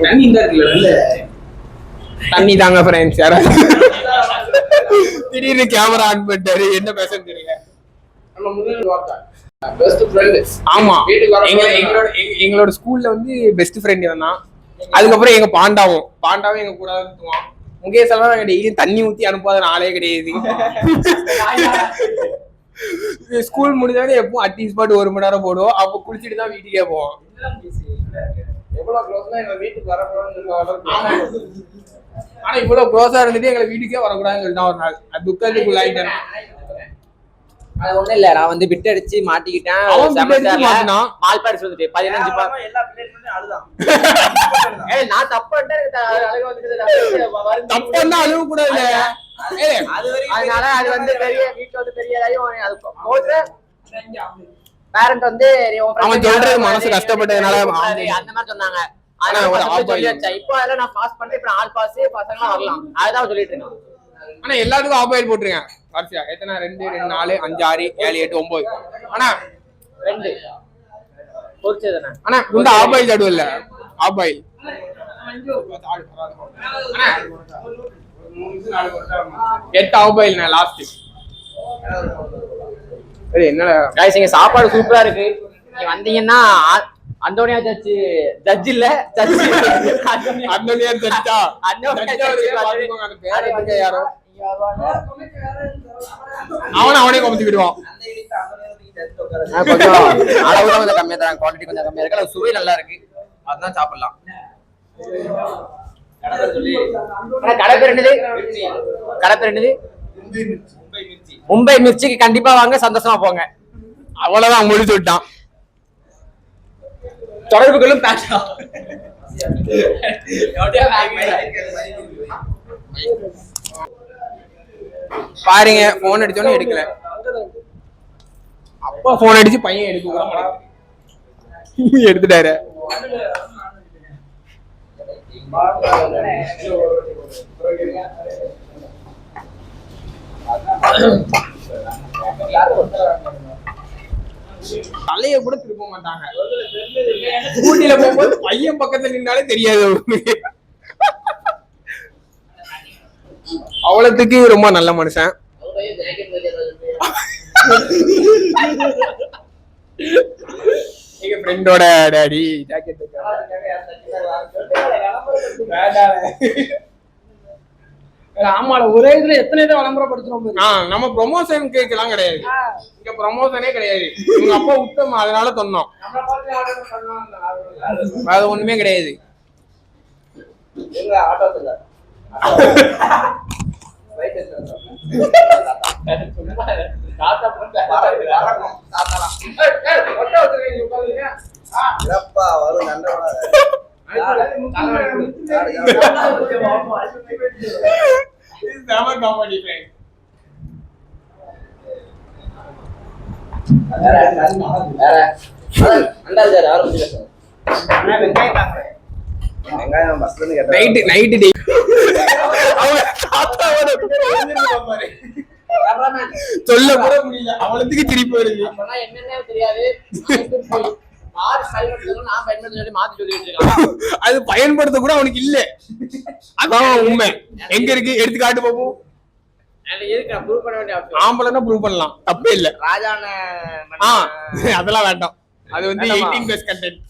தண்ணி இந்த இருக்குல்ல தண்ணி தாங்க ஃப்ரெண்ட்ஸ். யாராவது திடீர்னு கேமரா ஆன் பண்ணிட்டாரு, என்ன பேசுன்னு தெரியல. ஆமா, எங்களோட ஸ்கூல்ல வந்து பெஸ்ட் ஃப்ரெண்ட் தான். அதுக்கப்புறம் எங்க பாண்டாவும் எங்க கூட சுத்துவான். முகேஷ் எல்லாம் நாங்க டெய்லியும் தண்ணி ஊத்தி அனுப்பாத நாளே கிடையாது. ஸ்கூல் முடிஞ்சாலே எப்பவும் அட்லீஸ்ட் ஸ்பாட் 1 மணி நேரம் போடுவோம். அப்போ குளிச்சுட்டு தான் வீட்டுக்கே போவோம். ஆனா இவ்வளவு க்ளோஸா இருந்துட்டு எங்களை வீட்டுக்கே வரக்கூடாதுன்னு சொல்லிட்டு ஒரு நாள் அது துக்கத்துக்குள்ள ஆயிட்டேன். அது ஒண்ணும் இல்ல, நான் வந்து பிட் அடிச்சு மாட்டிக்கிட்டேன். மால்பாடி சொல்லிட்டு 15 நான் தப்புன்னா அழுவ கூடாது. அதனால அது வந்து பெரிய வீட்டுல வந்து பெரிய பேரண்ட் வந்து அவன் சொல்றது மனசு கஷ்டப்பட்டதுனால அந்த மாதிரி சொன்னாங்க. இப்போ அதெல்லாம் நான் பாஸ் பண்றேன். இப்ப ஆல் பாஸ் பசங்க வரலாம், அதுதான் சொல்லிட்டு இருக்கேன். ஆனா எல்லாத்துக்கும் ஆபாயில் போட்டுருங்க. வரிசையா எத்தனை 2 2 4 5 6 7 8 9. ஆனா 2 பொறுச்சதுண்ணா. ஆனா இந்த ஆபாயில் ஆடு இல்ல, ஆபாயில் 8 ஆபாயில் லாஸ்ட். என்னடா गाइस, இங்க சாப்பாடு சூப்பரா இருக்கு. நீங்க வந்தீங்கன்னா அந்தோனியா ஜட்ஜ் இல்ல, அந்தோனியா ஜட்ஜா யாரோ அவனே கொண்டு விடுவான். கொஞ்சம் அளவு தான் கொஞ்சம் கம்மியா தராங்க, குவாலிட்டி கொஞ்சம் கம்மியா இருக்கு. சுவை நல்லா இருக்கு, அதான் சாப்பிடலாம். கடை பேர் என்னது? மும்பை மிர்ச்சிக்கு கண்டிப்பா வாங்க, சந்தோஷமா போங்க. அவ்வளவுதான், முடிச்சு விட்டான். தொடர்புகளும் பாருங்க, போன் அடிச்சோன்னு எடுக்கல. அப்பா போன் அடிச்சு பையன் எடுத்துட்டாரு. தலைய கூட திருப்ப மாட்டாங்க. ஸ்கூட்டில போகும்போது பையன் பக்கத்துல நின்னாலே தெரியாது. அவ்வளவுக்கு ரொம்ப நல்ல மனுஷன். எங்க ஃப்ரெண்டோட டாடி ஜாக்கெட் ஆமால ஒரே இதுல எத்தனை இதை விளம்பரப்படுத்துறோம். நம்ம ப்ரொமோஷன் கேட்கலாம் கிடையாது, இங்க ப்ரொமோஷனே கிடையாது. இவங்க அப்பா உத்தம், அதனால சொன்னோம். அது ஒண்ணுமே கிடையாது. சொல்ல கூட முடியல, அவளுக்கு திருப்பி வருது. என்னன்னு தெரியாது, அது பயன்படுத்த கூட அவனுக்கு இல்ல. அதான் உண்மை. எங்க இருக்கு எடுத்து காட்டு பாப்போம். ஆம்பளைன்னா ப்ரூவ் பண்ணலாம், தப்பே இல்ல. அதெல்லாம் வேண்டாம், அது வந்து 18+ கண்டென்ட்.